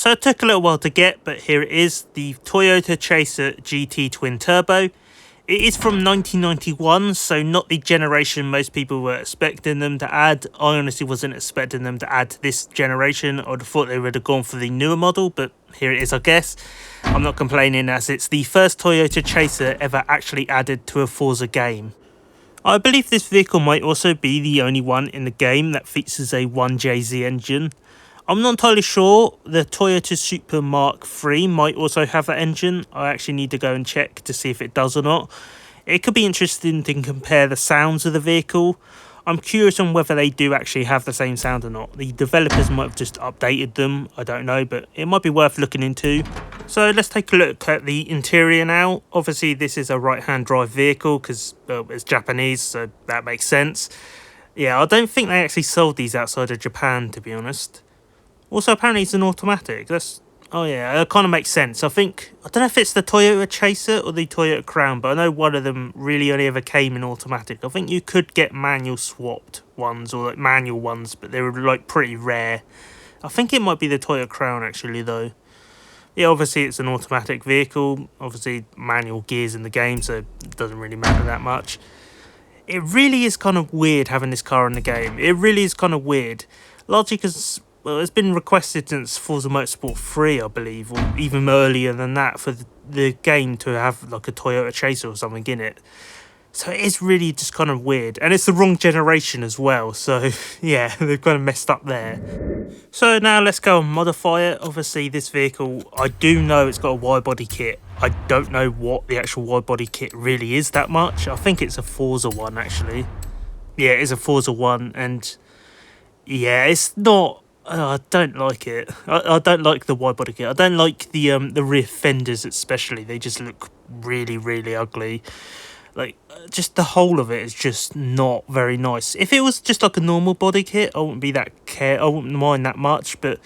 So it took a little while to get, but here it is, the Toyota Chaser GT Twin Turbo. It is from 1991, so not the generation most people were expecting them to add. I honestly wasn't expecting them to add to this generation. I would have thought they would have gone for the newer model, but here it is, I guess. I'm not complaining, as it's the first Toyota Chaser ever actually added to a Forza game. I believe this vehicle might also be the only one in the game that features a 1JZ engine. I'm not entirely sure. The Toyota Supra Mark III might also have that engine. I actually need to go and check to see if it does or not. It could be interesting to compare the sounds of the vehicle. I'm curious on whether they do actually have the same sound or not. The developers might have just updated them, I don't know, but it might be worth looking into. So let's take a look at the interior now. Obviously this is a right-hand drive vehicle because it's Japanese, so that makes sense. Yeah, I don't think they actually sold these outside of Japan, to be honest. Also, apparently it's an automatic. Oh yeah, it kind of makes sense. I don't know if it's the Toyota Chaser or the Toyota Crown, but I know one of them really only ever came in automatic. I think you could get manual swapped ones, or like manual ones, but they were like pretty rare. I think it might be the Toyota Crown actually, though. Yeah, obviously it's an automatic vehicle. Obviously manual gears in the game, so it doesn't really matter that much. It really is kind of weird having this car in the game. It really is kind of weird. Largely because, well, it's been requested since Forza Motorsport 3, I believe, or even earlier than that, for the game to have like a Toyota Chaser or something in it. So it is really just kind of weird. And it's the wrong generation as well, so yeah, they've kind of messed up there. So now let's go and modify it. Obviously this vehicle, I do know it's got a widebody kit. I don't know what the actual widebody kit really is that much. I think it's a Forza one actually. Yeah, it is a Forza one, and yeah, it's not... I don't like it. I don't like the widebody kit. I don't like the rear fenders especially. They just look really, really ugly. Like, just the whole of it is just not very nice. If it was just like a normal body kit, I wouldn't mind that much. But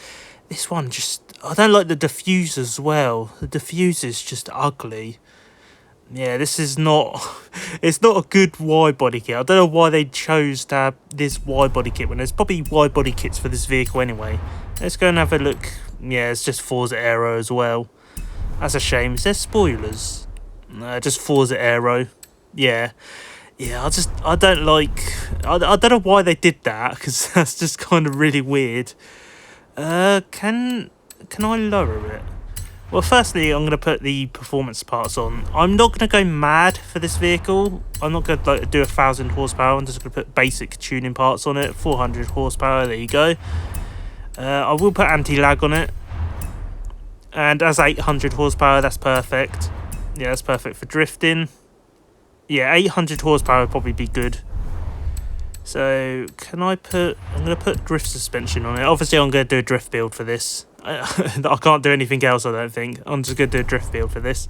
this one just... I don't like the diffuser as well. The diffuser's just ugly. Yeah, this is not... It's not a good wide body kit. I don't know why they chose to have this wide body kit when there's probably wide body kits for this vehicle anyway. Let's go and have a look. Yeah, it's just Forza Aero as well. That's a shame. Is there spoilers? No, just Forza Aero. Yeah. Yeah, I don't like... I don't know why they did that, because that's just kind of really weird. Can I lower it? Well, firstly, I'm going to put the performance parts on. I'm not going to go mad for this vehicle. I'm not going to do 1,000 horsepower. I'm just going to put basic tuning parts on it. 400 horsepower, there you go. I will put anti-lag on it. And as 800 horsepower, that's perfect. Yeah, that's perfect for drifting. Yeah, 800 horsepower would probably be good. So, I'm going to put drift suspension on it. Obviously, I'm going to do a drift build for this. I can't do anything else, I don't think. I'm just going to do a drift build for this.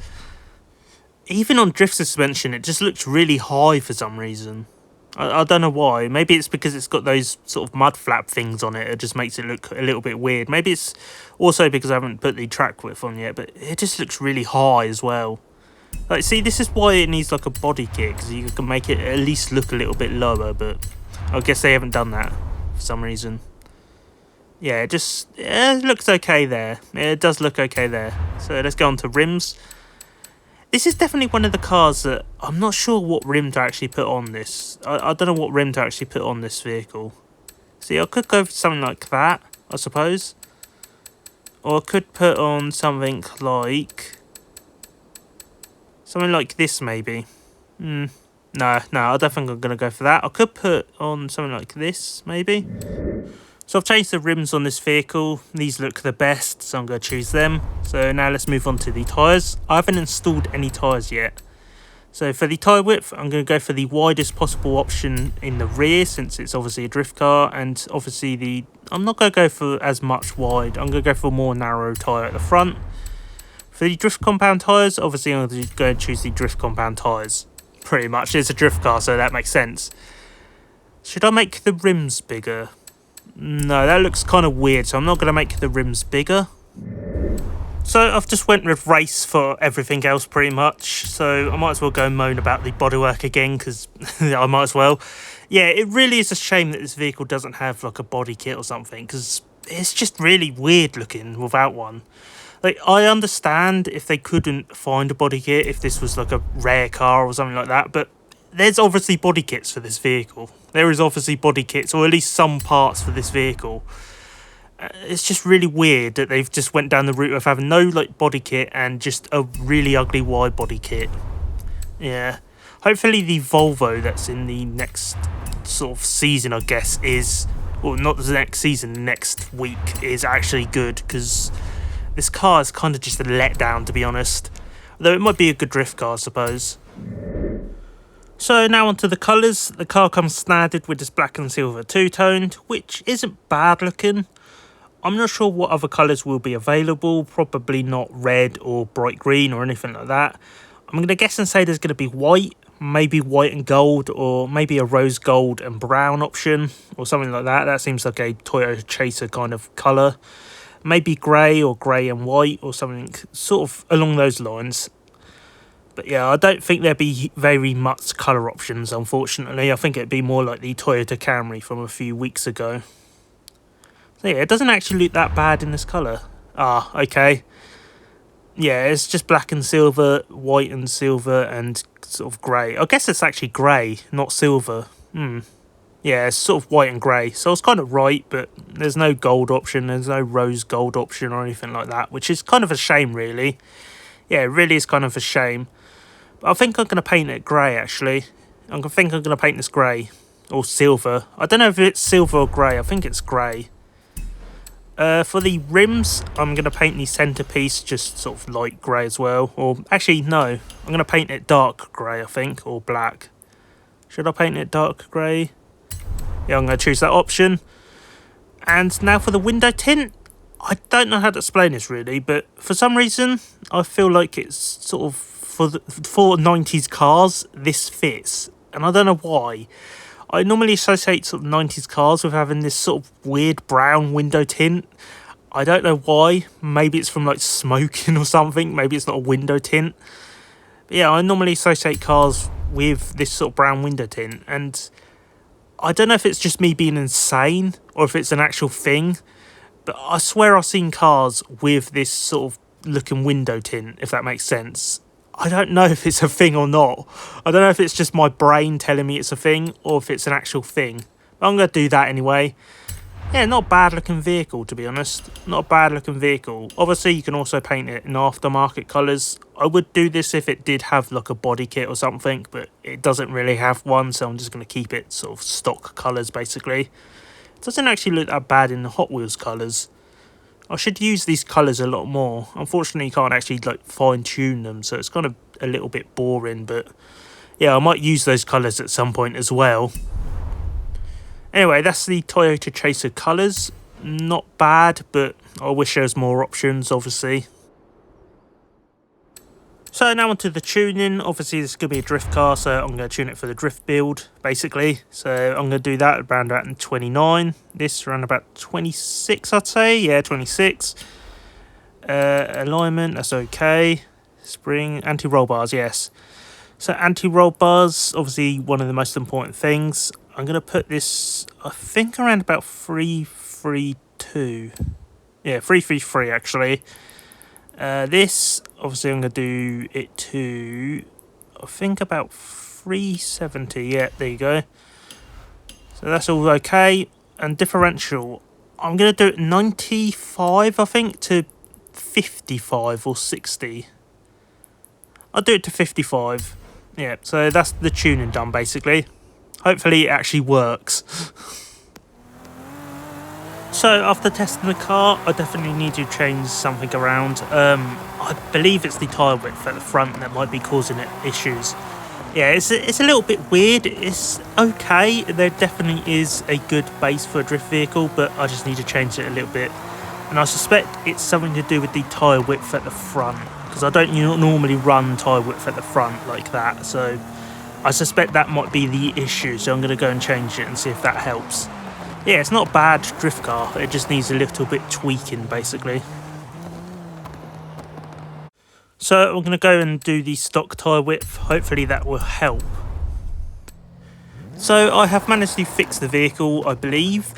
Even on drift suspension, it just looks really high for some reason. I don't know why. Maybe it's because it's got those sort of mud flap things on it. It just makes it look a little bit weird. Maybe it's also because I haven't put the track width on yet, but it just looks really high as well. Like, see, this is why it needs like a body kit, because you can make it at least look a little bit lower, but I guess they haven't done that for some reason. Yeah, it looks okay there. It does look okay there. So let's go on to rims. This is definitely one of the cars that I'm not sure what rim to actually put on this. I don't know what rim to actually put on this vehicle. See, I could go for something like that, I suppose. Or I could put on something like... something like this, maybe. No, I don't think I'm going to go for that. I could put on something like this, maybe. So I've changed the rims on this vehicle. These look the best, so I'm going to choose them. So now let's move on to the tyres. I haven't installed any tyres yet. So for the tyre width, I'm going to go for the widest possible option in the rear, since it's obviously a drift car. And obviously I'm not going to go for as much wide. I'm going to go for a more narrow tyre at the front. For the drift compound tyres, obviously I'm going to choose the drift compound tyres. Pretty much, it's a drift car, so that makes sense. Should I make the rims bigger? No, that looks kind of weird, so I'm not going to make the rims bigger. So I've just went with race for everything else pretty much, so I might as well go and moan about the bodywork again, because I might as well. Yeah, it really is a shame that this vehicle doesn't have like a body kit or something, because it's just really weird looking without one. Like, I understand if they couldn't find a body kit, if this was like a rare car or something like that, but there's obviously body kits for this vehicle. There is obviously body kits, or at least some parts for this vehicle. It's just really weird that they've just went down the route of having no like body kit and just a really ugly wide body kit. Yeah. Hopefully the Volvo that's in the next sort of season, I guess, is... Well, not the next season, next week is actually good, because this car is kind of just a letdown, to be honest. Though it might be a good drift car, I suppose. So now onto the colours. The car comes standard with this black and silver two-toned, which isn't bad looking. I'm not sure what other colours will be available. Probably not red or bright green or anything like that. I'm going to guess and say there's going to be white, maybe white and gold, or maybe a rose gold and brown option, or something like that. That seems like a Toyota Chaser kind of colour. Maybe grey or grey and white, or something sort of along those lines. But yeah, I don't think there'd be very much colour options, unfortunately. I think it'd be more like the Toyota Camry from a few weeks ago. So yeah, it doesn't actually look that bad in this colour. Ah, okay. Yeah, it's just black and silver, white and silver, and sort of grey. I guess it's actually grey, not silver. Yeah, it's sort of white and grey. So I was kind of right, but there's no gold option. There's no rose gold option or anything like that, which is kind of a shame, really. Yeah, it really is kind of a shame. But I think I'm going to paint it grey, actually. I think I'm going to paint this grey. Or silver. I don't know if it's silver or grey. I think it's grey. For the rims, I'm going to paint the centrepiece just sort of light grey as well. Or, actually, no. I'm going to paint it dark grey, I think, or black. Should I paint it dark grey? Yeah, I'm going to choose that option. And now for the window tint. I don't know how to explain this, really, but for some reason, I feel like it's sort of, for 90s cars, this fits. And I don't know why. I normally associate sort of 90s cars with having this sort of weird brown window tint. I don't know why. Maybe it's from like smoking or something. Maybe it's not a window tint. But yeah, I normally associate cars with this sort of brown window tint. And I don't know if it's just me being insane or if it's an actual thing. But I swear I've seen cars with this sort of looking window tint, if that makes sense. I don't know if it's a thing or not. I don't know if it's just my brain telling me it's a thing or if it's an actual thing. But I'm going to do that anyway. Yeah, not a bad looking vehicle, to be honest. Not a bad looking vehicle. Obviously, you can also paint it in aftermarket colours. I would do this if it did have like a body kit or something, but it doesn't really have one, so I'm just going to keep it sort of stock colours, basically. It doesn't actually look that bad in the Hot Wheels colours. I should use these colours a lot more. Unfortunately, you can't actually like fine-tune them, so it's kind of a little bit boring, but yeah, I might use those colours at some point as well. Anyway, that's the Toyota Chaser colours. Not bad, but I wish there was more options, obviously. So now onto the tuning. Obviously, this is going to be a drift car, so I'm going to tune it for the drift build, basically. So I'm going to do that around about 29. This around about 26, I'd say. Yeah, 26. Alignment, that's okay. Spring, anti-roll bars, yes. So anti-roll bars, obviously one of the most important things. I'm going to put this, I think, around about 332. Yeah, 333, actually. This, obviously, I'm going to do it to, I think, about 370. Yeah, there you go. So that's all okay. And differential, I'm going to do it 95, I think, to 55 or 60. I'll do it to 55. Yeah, so that's the tuning done, basically. Hopefully it actually works. So after testing the car, I definitely need to change something around. I believe it's the tyre width at the front that might be causing it issues. Yeah, it's a little bit weird. It's okay. There definitely is a good base for a drift vehicle, but I just need to change it a little bit. And I suspect it's something to do with the tyre width at the front, because I don't normally run tyre width at the front like that. So I suspect that might be the issue. So I'm going to go and change it and see if that helps. Yeah, it's not a bad drift car. It just needs a little bit tweaking, basically. So I'm going to go and do the stock tyre width. Hopefully that will help. So I have managed to fix the vehicle, I believe.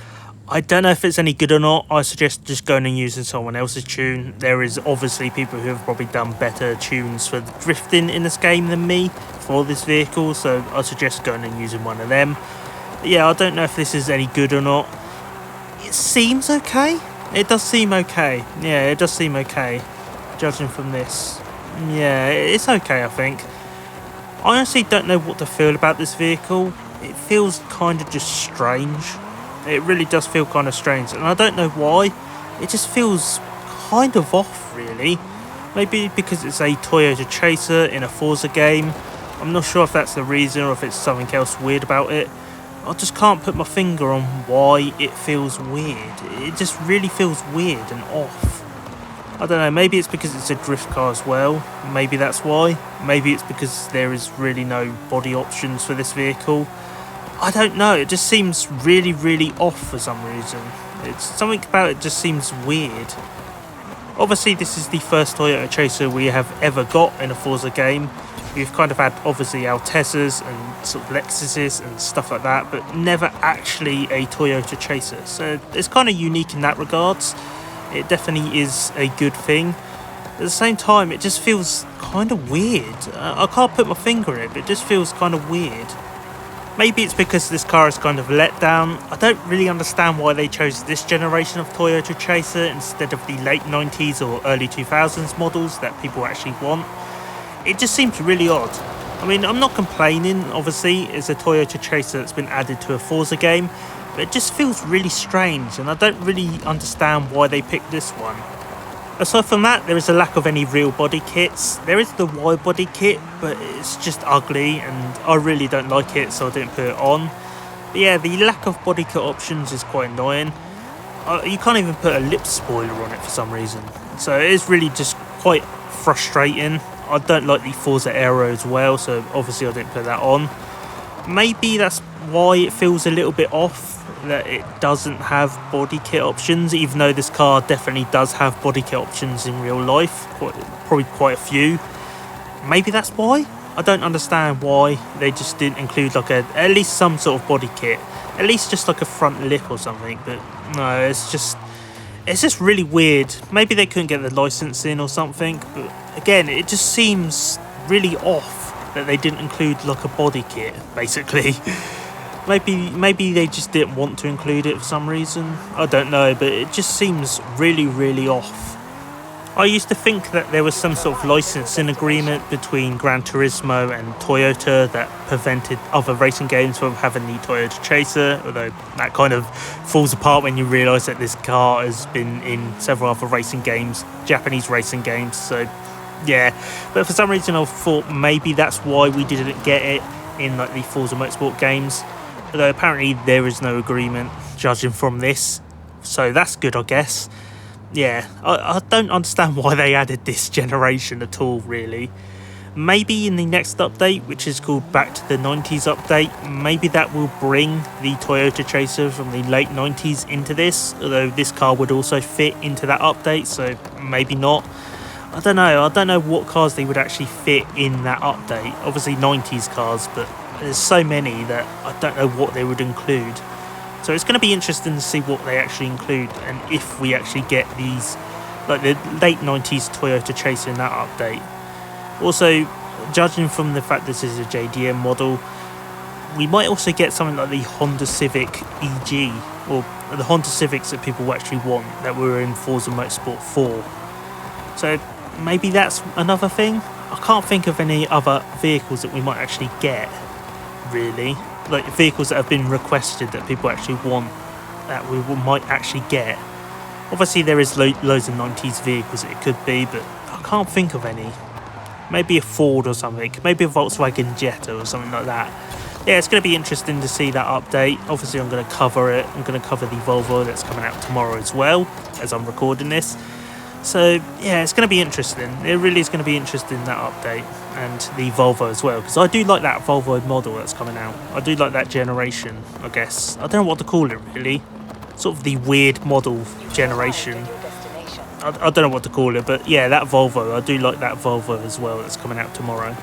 I don't know if it's any good or not. I suggest just going and using someone else's tune. There is obviously people who have probably done better tunes for the drifting in this game than me for this vehicle, so I suggest going and using one of them. But yeah, I don't know if this is any good or not. It seems okay. It does seem okay. Yeah, it does seem okay, judging from this. Yeah, it's okay, I think. I honestly don't know what to feel about this vehicle. It feels kind of just strange. It really does feel kind of strange, and I don't know why. It just feels kind of off, really. Maybe because it's a Toyota Chaser in a Forza game. I'm not sure if that's the reason or if it's something else weird about it. I just can't put my finger on why it feels weird. It just really feels weird and off. I don't know, maybe it's because it's a drift car as well. Maybe that's why. Maybe it's because there is really no body options for this vehicle. I don't know, it just seems really, really off for some reason. It's something about it just seems weird. Obviously, this is the first Toyota Chaser we have ever got in a Forza game. We've kind of had, obviously, Altezas and sort of Lexuses and stuff like that, but never actually a Toyota Chaser. So it's kind of unique in that regards. It definitely is a good thing. At the same time, it just feels kind of weird. I can't put my finger on it, but it just feels kind of weird. Maybe it's because this car is kind of let down. I don't really understand why they chose this generation of Toyota Chaser instead of the late 90s or early 2000s models that people actually want. It just seems really odd. I mean, I'm not complaining, obviously, it's a Toyota Chaser that's been added to a Forza game, but it just feels really strange, and I don't really understand why they picked this one. Aside from that, there is a lack of any real body kits. There is the widebody kit, but it's just ugly, and I really don't like it, so I didn't put it on. But yeah, the lack of body kit options is quite annoying. You can't even put a lip spoiler on it for some reason, so it is really just quite frustrating. I don't like the Forza Aero as well, so obviously I didn't put that on. Maybe that's why it feels a little bit off, that it doesn't have body kit options, even though this car definitely does have body kit options in real life, probably quite a few. Maybe that's why. I don't understand why they just didn't include like at least some sort of body kit, at least just like a front lip or something. But no, it's just really weird. Maybe they couldn't get the license in or something, but again, it just seems really off that they didn't include like a body kit, basically. Maybe they just didn't want to include it for some reason. I don't know, but it just seems really, really off. I used to think that there was some sort of licensing agreement between Gran Turismo and Toyota that prevented other racing games from having the Toyota Chaser, although that kind of falls apart when you realise that this car has been in several other racing games, Japanese racing games, so yeah. But for some reason I thought maybe that's why we didn't get it in like the Forza Motorsport games. Although apparently there is no agreement, judging from this. So that's good, I guess. Yeah, I don't understand why they added this generation at all, really. Maybe in the next update, which is called Back to the 90s update, maybe that will bring the Toyota Chaser from the late 90s into this. Although this car would also fit into that update, so maybe not. I don't know what cars they would actually fit in that update. Obviously 90s cars, but there's so many that I don't know what they would include. So it's going to be interesting to see what they actually include, and if we actually get these, like the late 90s Toyota Chaser in that update. Also, judging from the fact this is a JDM model, we might also get something like the Honda Civic EG, or the Honda Civics that people actually want, that were in Forza Motorsport 4. So maybe that's another thing. I can't think of any other vehicles that we might actually get, really. Like vehicles that have been requested that people actually want, that we might actually get. Obviously there is loads of 90s vehicles it could be, but I can't think of any. Maybe a Ford or something, maybe a Volkswagen Jetta or something like that. Yeah, it's going to be interesting to see that update. Obviously I'm going to cover it. I'm going to cover the Volvo that's coming out tomorrow as well, as I'm recording this. So yeah, it's going to be interesting. It really is going to be interesting, that update, and the Volvo as well, because I do like that Volvo model that's coming out. I do like that generation, I guess. I don't know what to call it, really. Sort of the weird model generation. I don't know what to call it, but yeah, that Volvo. I do like that Volvo as well that's coming out tomorrow.